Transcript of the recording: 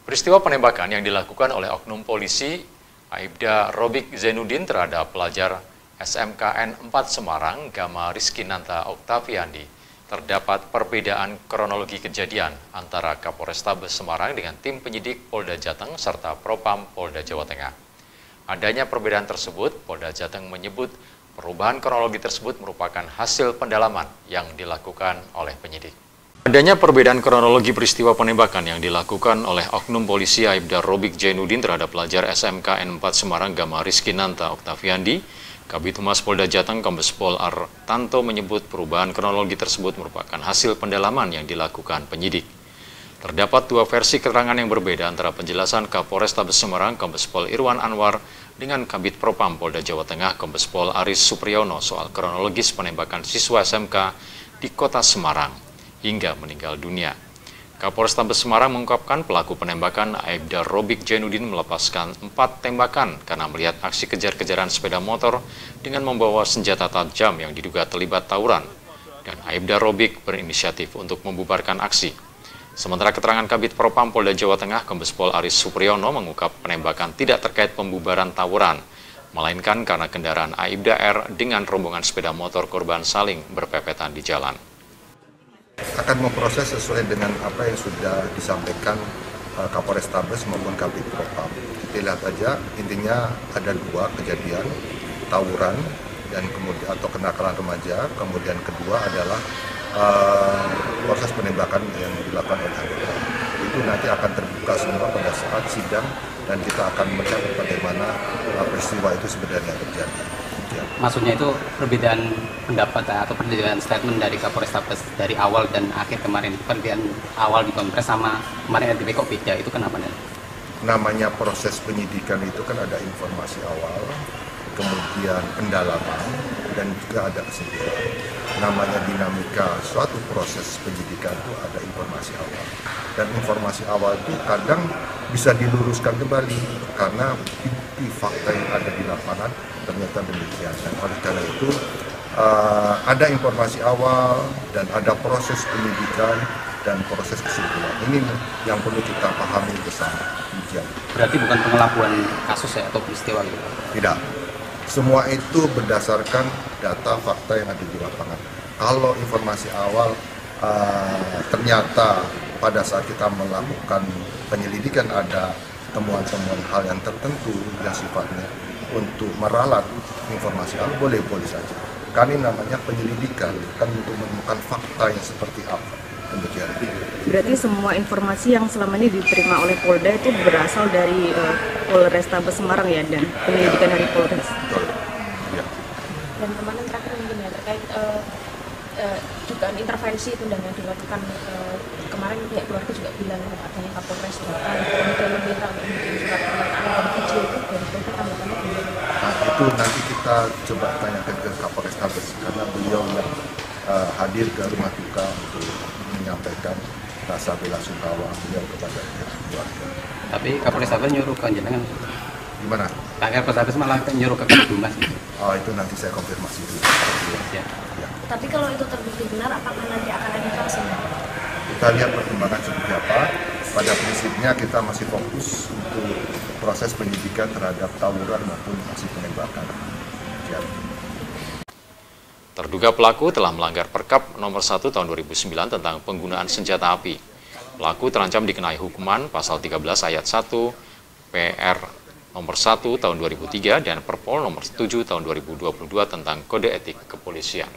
Peristiwa penembakan yang dilakukan oleh oknum polisi Aibda Robik Zainuddin terhadap pelajar SMKN 4 Semarang, Gama Rizkinanta Oktaviandi, terdapat perbedaan kronologi kejadian antara Kapolrestabes Semarang dengan tim penyidik Polda Jateng serta Propam Polda Jawa Tengah. Adanya perbedaan tersebut, Polda Jateng menyebut perubahan kronologi tersebut merupakan hasil pendalaman yang dilakukan oleh penyidik. Adanya perbedaan kronologi peristiwa penembakan yang dilakukan oleh oknum polisi Aibda Robik Zainuddin terhadap pelajar SMKN 4 Semarang Gama Rizkinanta Oktaviandi, Kabid Humas Polda Jateng Kombes Pol Artanto menyebut perubahan kronologi tersebut merupakan hasil pendalaman yang dilakukan penyidik. Terdapat dua versi keterangan yang berbeda antara penjelasan Kapolrestabes Semarang Kombes Pol Irwan Anwar dengan Kabid Propam Polda Jawa Tengah Kombes Pol Aris Supriyono soal kronologis penembakan siswa SMK di kota Semarang hingga meninggal dunia. Kapolrestabes Semarang mengungkapkan pelaku penembakan Aibda Robik Zainuddin melepaskan 4 tembakan karena melihat aksi kejar-kejaran sepeda motor dengan membawa senjata tajam yang diduga terlibat tawuran, dan Aibda Robik berinisiatif untuk membubarkan aksi. Sementara keterangan Kabid Propam Polda Jawa Tengah Kombes Pol Aris Supriyono mengungkap penembakan tidak terkait pembubaran tawuran, melainkan karena kendaraan Aibda R dengan rombongan sepeda motor korban saling berpepetan di jalan. Akan memproses sesuai dengan apa yang sudah disampaikan Kapolrestabes maupun Kabid Propam. Kita lihat aja, intinya ada dua kejadian, tawuran dan kemudian atau kenakalan remaja, kemudian kedua adalah proses penembakan yang dilakukan oleh anggota. Itu nanti akan terbuka semua pada saat sidang dan kita akan melihat bagaimana peristiwa itu sebenarnya terjadi. Maksudnya itu perbedaan pendapat atau perbedaan statement dari Kapolrestabes dari awal dan akhir kemarin, perbedaan awal di Kongres sama kemarin RTP kok beda, itu kenapa? Namanya proses penyidikan itu kan ada informasi awal, kemudian pendalaman, dan juga ada kesimpulan. Namanya dinamika suatu proses penyidikan itu ada informasi awal. Dan informasi awal itu kadang bisa diluruskan kembali karena bukti fakta yang ada di lapangan ternyata demikian. Dan oleh karena itu ada informasi awal dan ada proses penyidikan dan proses kesimpulan. Ini yang perlu kita pahami bersama. Berarti bukan pengelabuan kasus ya atau peristiwa gitu? Tidak. Semua itu berdasarkan data fakta yang ada di lapangan. Kalau informasi awal ternyata pada saat kita melakukan penyelidikan ada temuan-temuan hal yang tertentu yang sifatnya untuk meralat informasi awal, boleh-boleh saja. Kami namanya penyelidikan, kan untuk menemukan fakta yang seperti apa. Demikian. Berarti semua informasi yang selama ini diterima oleh Polda itu berasal dari Polrestabes Semarang ya, dan penyelidikan dari Polres. Betul. Ya. Dan kemarin terakhir mungkin ya terkait dugaan intervensi itu dan yang dilakukan kemarin pihak keluarga juga bilang adanya Kapolres datang kemudian meminta untuk bikin surat pernyataan dan video itu dari Polda tanggapannya gimana? Nah, itu nanti kita coba tanyakan ke Kapolrestabes karena beliau yang hadir ke rumah duka untuk menyampaikan rasa bela sungkawa beliau kepada keluarga. Tapi Kapolrestabes nyuruh ke jenengan Gimana? Kapolrestabes malah nyuruh ke Kabid Humas. Oh, itu nanti saya konfirmasi dulu. Ya. Ya. Tapi kalau itu terbukti benar, apakah nanti akan ada sanksi? Kita lihat perkembangan seperti apa. Pada prinsipnya kita masih fokus untuk proses penyidikan terhadap tawuran maupun aksi penembakan. Ya. Terduga pelaku telah melanggar Perkap nomor 1 tahun 2009 tentang penggunaan senjata api. Pelaku terancam dikenai hukuman pasal 13 ayat 1 PR nomor 1 tahun 2003 dan Perpol nomor 7 tahun 2022 tentang Kode Etik Kepolisian.